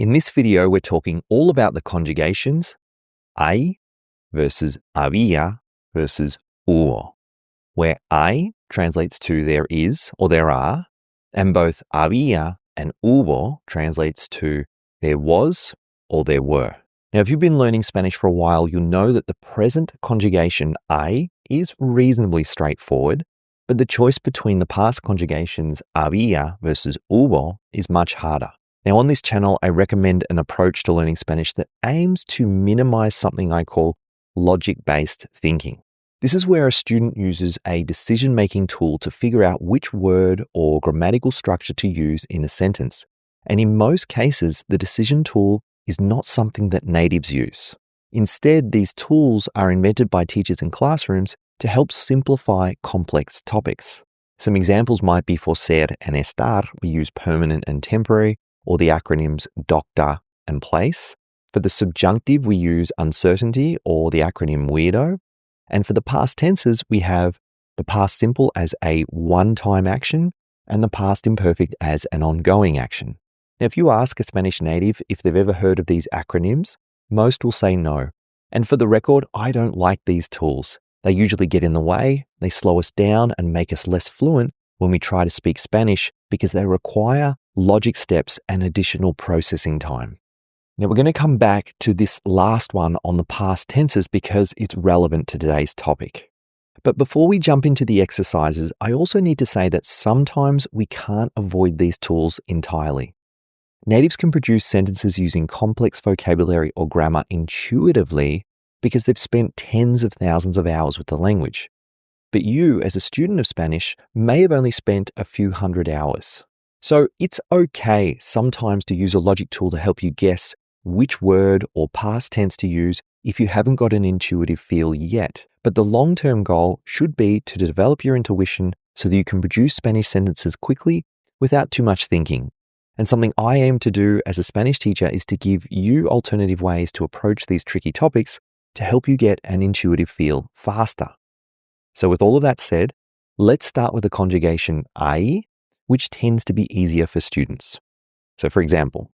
In this video, we're talking all about the conjugations hay versus había versus hubo, where hay translates to there is or there are, and both había and hubo translates to there was or there were. Now, if you've been learning Spanish for a while, you'll know that the present conjugation hay is reasonably straightforward, but the choice between the past conjugations había versus hubo is much harder. Now, on this channel, I recommend an approach to learning Spanish that aims to minimize something I call logic-based thinking. This is where a student uses a decision-making tool to figure out which word or grammatical structure to use in a sentence. And in most cases, the decision tool is not something that natives use. Instead, these tools are invented by teachers in classrooms to help simplify complex topics. Some examples might be for ser and estar, we use permanent and temporary, or the acronyms doctor and place. For the subjunctive, we use uncertainty or the acronym weirdo. And for the past tenses, we have the past simple as a one-time action and the past imperfect as an ongoing action. Now, if you ask a Spanish native if they've ever heard of these acronyms, most will say no. And for the record, I don't like these tools. They usually get in the way, they slow us down and make us less fluent when we try to speak Spanish because they require logic steps and additional processing time. Now, we're going to come back to this last one on the past tenses because it's relevant to today's topic. But before we jump into the exercises, I also need to say that sometimes we can't avoid these tools entirely. Natives can produce sentences using complex vocabulary or grammar intuitively because they've spent tens of thousands of hours with the language. But you, as a student of Spanish, may have only spent a few hundred hours. So it's okay sometimes to use a logic tool to help you guess which word or past tense to use if you haven't got an intuitive feel yet. But the long-term goal should be to develop your intuition so that you can produce Spanish sentences quickly without too much thinking. And something I aim to do as a Spanish teacher is to give you alternative ways to approach these tricky topics to help you get an intuitive feel faster. So with all of that said, let's start with the conjugation hay, which tends to be easier for students. So for example,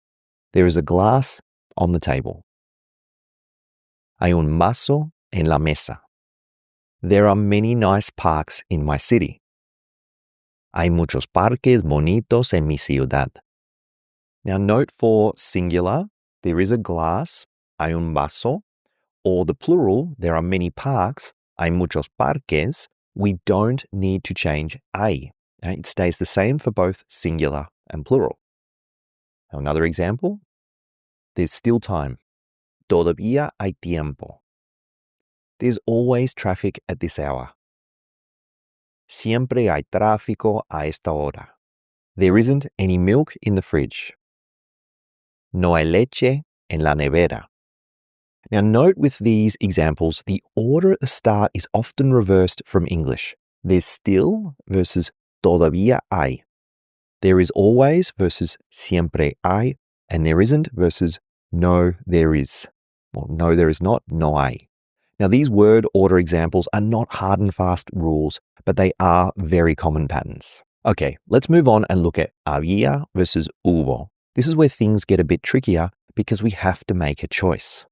there is a glass on the table. Hay un vaso en la mesa. There are many nice parks in my city. Hay muchos parques bonitos en mi ciudad. Now note for singular, there is a glass, hay un vaso, or the plural, there are many parks, hay muchos parques. We don't need to change hay. It stays the same for both singular and plural. Now another example, there's still time. Todavía hay tiempo. There's always traffic at this hour. Siempre hay tráfico a esta hora. There isn't any milk in the fridge. No hay leche en la nevera. Now note with these examples, the order at the start is often reversed from English. There's still versus todavía hay. There is always versus siempre hay, and there isn't versus no, there is. Well, no, there is not, no hay. Now, these word order examples are not hard and fast rules, but they are very common patterns. Okay, let's move on and look at había versus hubo. This is where things get a bit trickier because we have to make a choice.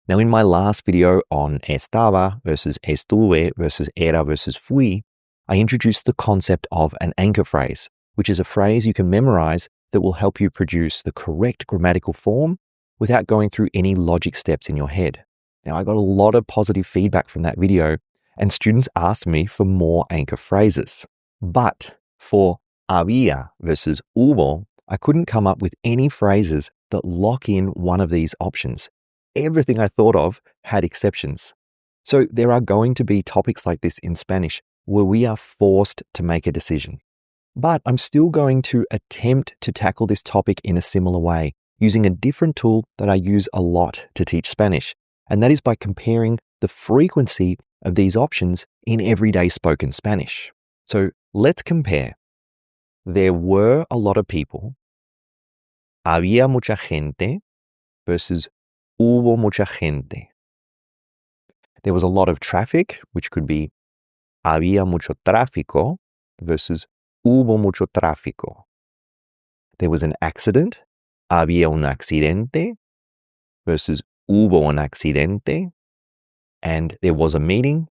Now, in my last video on estaba versus estuve versus era versus fui, I introduced the concept of an anchor phrase, which is a phrase you can memorize that will help you produce the correct grammatical form without going through any logic steps in your head. Now, I got a lot of positive feedback from that video, and students asked me for more anchor phrases. But for había versus hubo, I couldn't come up with any phrases that lock in one of these options. Everything I thought of had exceptions. So there are going to be topics like this in Spanish where we are forced to make a decision. But I'm still going to attempt to tackle this topic in a similar way, using a different tool that I use a lot to teach Spanish, and that is by comparing the frequency of these options in everyday spoken Spanish. So let's compare. There were a lot of people, había mucha gente versus hubo mucha gente. There was a lot of traffic, which could be había mucho tráfico versus hubo mucho tráfico. There was an accident, había un accidente versus hubo un accidente. And there was a meeting,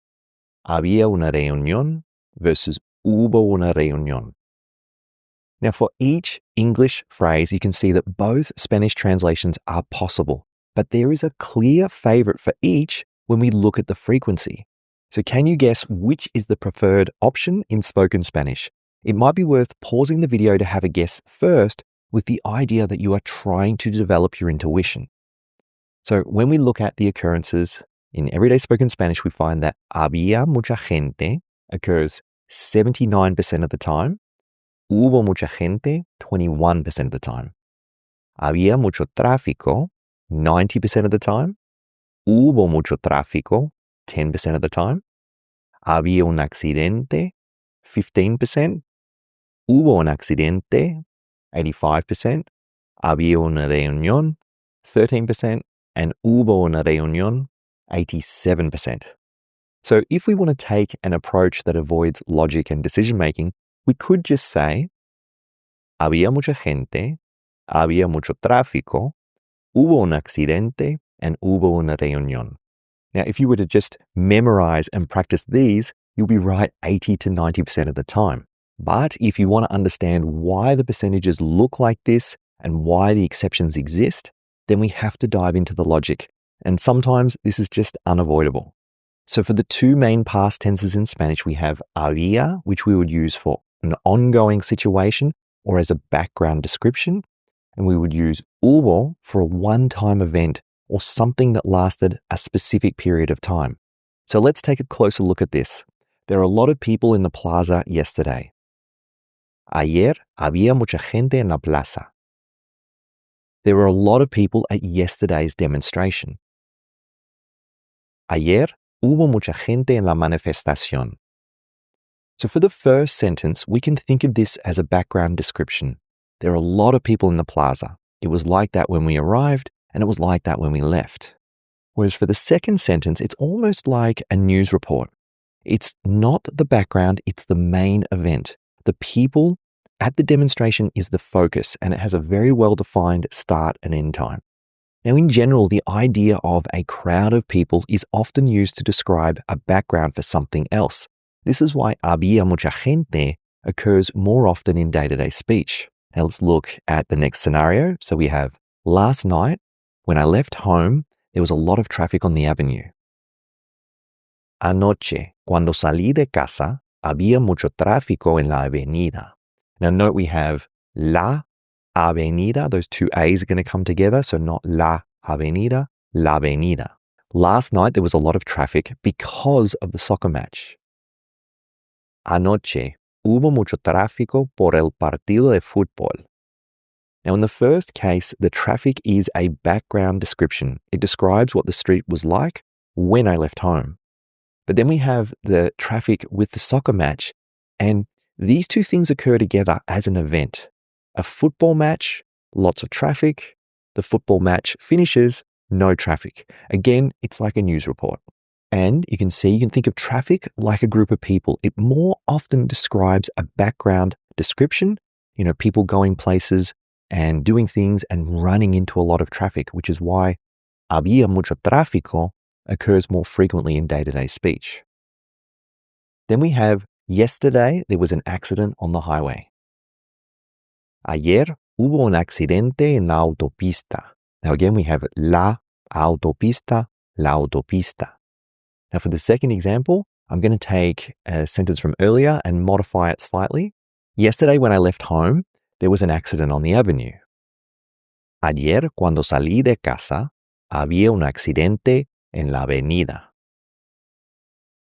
había una reunión versus hubo una reunión. Now, for each English phrase, you can see that both Spanish translations are possible, but there is a clear favorite for each when we look at the frequency. So can you guess which is the preferred option in spoken Spanish? It might be worth pausing the video to have a guess first with the idea that you are trying to develop your intuition. So when we look at the occurrences in everyday spoken Spanish, we find that había mucha gente occurs 79% of the time. Hubo mucha gente 21% of the time. Había mucho tráfico 90% of the time. Hubo mucho tráfico 10% of the time. Había un accidente 15%. Hubo un accidente 85%. Había una reunión 13%. And hubo una reunión 87%. So if we want to take an approach that avoids logic and decision making, we could just say, había mucha gente, había mucho tráfico, hubo un accidente, and hubo una reunión. Now, if you were to just memorize and practice these, you'll be right 80 to 90% of the time. But if you want to understand why the percentages look like this and why the exceptions exist, then we have to dive into the logic. And sometimes this is just unavoidable. So for the two main past tenses in Spanish, we have había, which we would use for an ongoing situation or as a background description. And we would use hubo for a one-time event or something that lasted a specific period of time. So let's take a closer look at this. There are a lot of people in the plaza yesterday. Ayer había mucha gente en la plaza. There were a lot of people at yesterday's demonstration. Ayer hubo mucha gente en la manifestación. So for the first sentence, we can think of this as a background description. There are a lot of people in the plaza. It was like that when we arrived, and it was like that when we left. Whereas for the second sentence, it's almost like a news report. It's not the background, it's the main event. The people at the demonstration is the focus, and it has a very well-defined start and end time. Now, in general, the idea of a crowd of people is often used to describe a background for something else. This is why había mucha gente occurs more often in day-to-day speech. Now, let's look at the next scenario. So we have, last night, when I left home, there was a lot of traffic on the avenue. Anoche, cuando salí de casa, había mucho tráfico en la avenida. Now note we have la avenida. Those two A's are going to come together. So not la avenida, la avenida. Last night there was a lot of traffic because of the soccer match. Anoche hubo mucho tráfico por el partido de fútbol. Now in the first case, the traffic is a background description. It describes what the street was like when I left home. But then we have the traffic with the soccer match, and these two things occur together as an event. A football match, lots of traffic. The football match finishes, no traffic. Again, it's like a news report. And you can think of traffic like a group of people. It more often describes a background description, people going places and doing things and running into a lot of traffic, which is why había mucho tráfico occurs more frequently in day-to-day speech. Then we have yesterday, there was an accident on the highway. Ayer hubo un accidente en la autopista. Now again, we have la autopista, la autopista. Now for the second example, I'm going to take a sentence from earlier and modify it slightly. Yesterday when I left home, there was an accident on the avenue. Ayer cuando salí de casa, había un accidente en la avenida.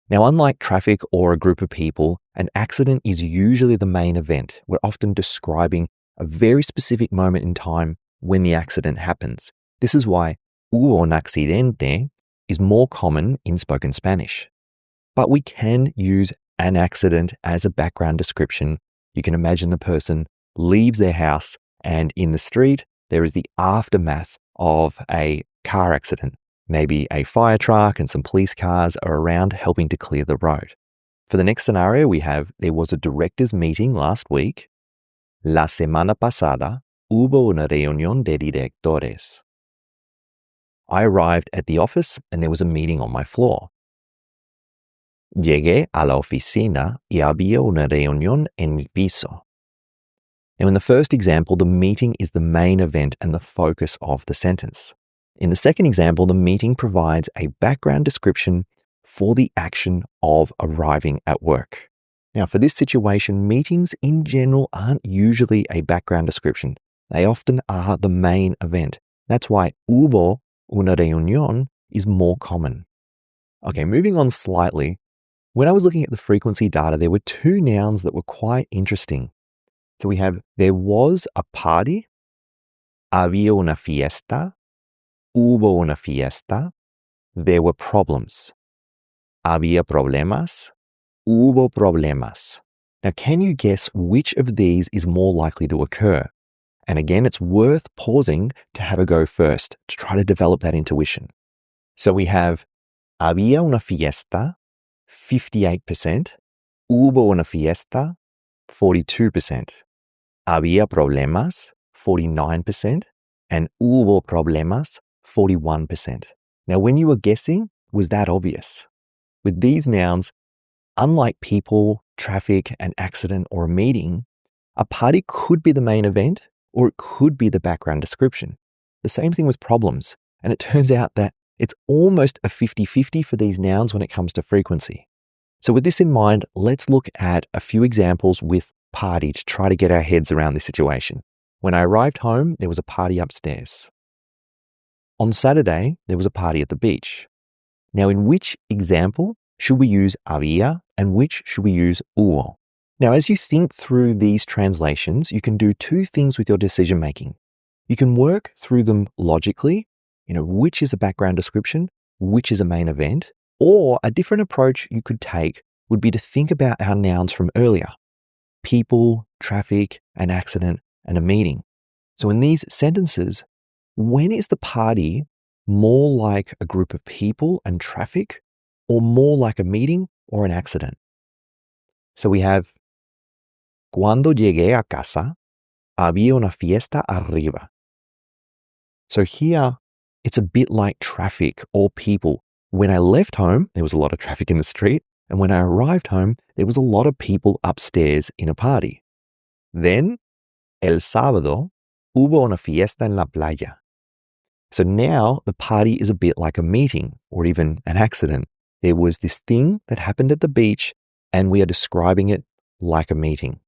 Now, unlike traffic or a group of people, an accident is usually the main event. We're often describing a very specific moment in time when the accident happens. This is why hubo un accidente is more common in spoken Spanish. But we can use an accident as a background description. You can imagine the person leaves their house and in the street, there is the aftermath of a car accident. Maybe a fire truck and some police cars are around helping to clear the road. For the next scenario, we have, there was a director's meeting last week. La semana pasada hubo una reunión de directores. I arrived at the office and there was a meeting on my floor. Llegué a la oficina y había una reunión en mi piso. Now, in the first example, the meeting is the main event and the focus of the sentence. In the second example, the meeting provides a background description for the action of arriving at work. Now, for this situation, meetings in general aren't usually a background description. They often are the main event. That's why hubo una reunión is more common. Okay, moving on slightly. When I was looking at the frequency data, there were two nouns that were quite interesting. So we have, there was a party, había una fiesta, hubo una fiesta, there were problems. Había problemas, hubo problemas. Now, can you guess which of these is more likely to occur? And again, it's worth pausing to have a go first to try to develop that intuition. So we have había una fiesta, 58%, hubo una fiesta, 42%. Había problemas, 49%, and hubo problemas, 41%. Now, when you were guessing, was that obvious? With these nouns, unlike people, traffic, an accident, or a meeting, a party could be the main event or it could be the background description. The same thing with problems. And it turns out that it's almost a 50-50 for these nouns when it comes to frequency. So with this in mind, let's look at a few examples with party to try to get our heads around this situation. When I arrived home, there was a party upstairs. On Saturday, there was a party at the beach. Now, in which example should we use había and which should we use hubo? Now, as you think through these translations, you can do two things with your decision making. You can work through them logically, which is a background description, which is a main event, or a different approach you could take would be to think about our nouns from earlier: people, traffic, an accident, and a meeting. So in these sentences, when is the party more like a group of people and traffic, or more like a meeting or an accident? So we have, cuando llegué a casa, había una fiesta arriba. So here, it's a bit like traffic or people. When I left home, there was a lot of traffic in the street. And when I arrived home, there was a lot of people upstairs in a party. Then, el sábado, hubo una fiesta en la playa. So now the party is a bit like a meeting or even an accident. There was this thing that happened at the beach and we are describing it like a meeting.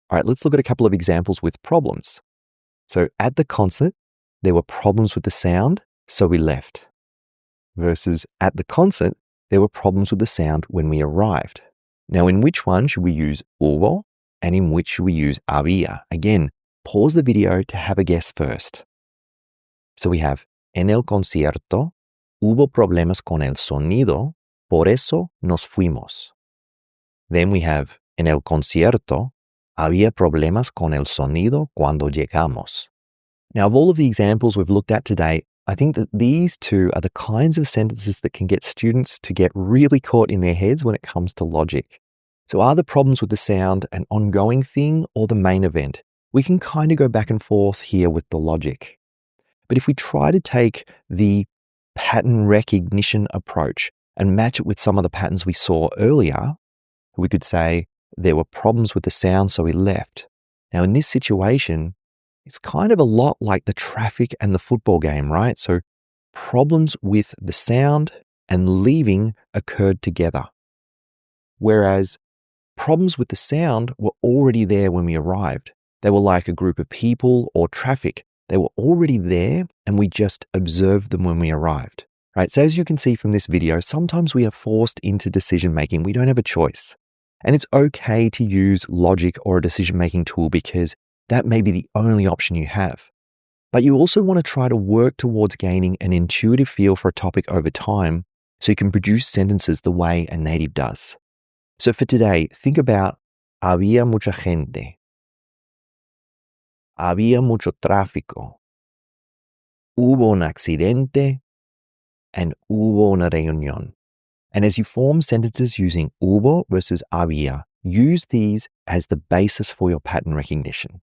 All right, let's look at a couple of examples with problems. So at the concert, there were problems with the sound, so we left. Versus at the concert, there were problems with the sound when we arrived. Now, in which one should we use hubo and in which should we use había? Again, pause the video to have a guess first. So we have, en el concierto, hubo problemas con el sonido, por eso nos fuimos. Then we have, en el concierto, había problemas con el sonido cuando llegamos. Now, of all of the examples we've looked at today, I think that these two are the kinds of sentences that can get students to get really caught in their heads when it comes to logic. So are the problems with the sound an ongoing thing or the main event? We can kind of go back and forth here with the logic. But if we try to take the pattern recognition approach and match it with some of the patterns we saw earlier, we could say there were problems with the sound, so we left. Now, in this situation, it's kind of a lot like the traffic and the football game, right? So problems with the sound and leaving occurred together. Whereas problems with the sound were already there when we arrived. They were like a group of people or traffic. They were already there and we just observed them when we arrived. Right? So as you can see from this video, sometimes we are forced into decision making. We don't have a choice. And it's okay to use logic or a decision making tool because that may be the only option you have. But you also want to try to work towards gaining an intuitive feel for a topic over time so you can produce sentences the way a native does. So for today, think about había mucha gente, había mucho tráfico, hubo un accidente, and hubo una reunión. And as you form sentences using hubo versus había, use these as the basis for your pattern recognition.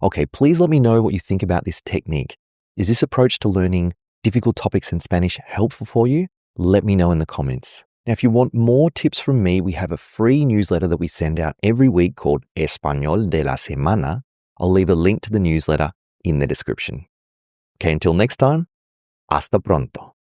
Okay, please let me know what you think about this technique. Is this approach to learning difficult topics in Spanish helpful for you? Let me know in the comments. Now, if you want more tips from me, we have a free newsletter that we send out every week called Español de la Semana. I'll leave a link to the newsletter in the description. Okay, until next time, hasta pronto.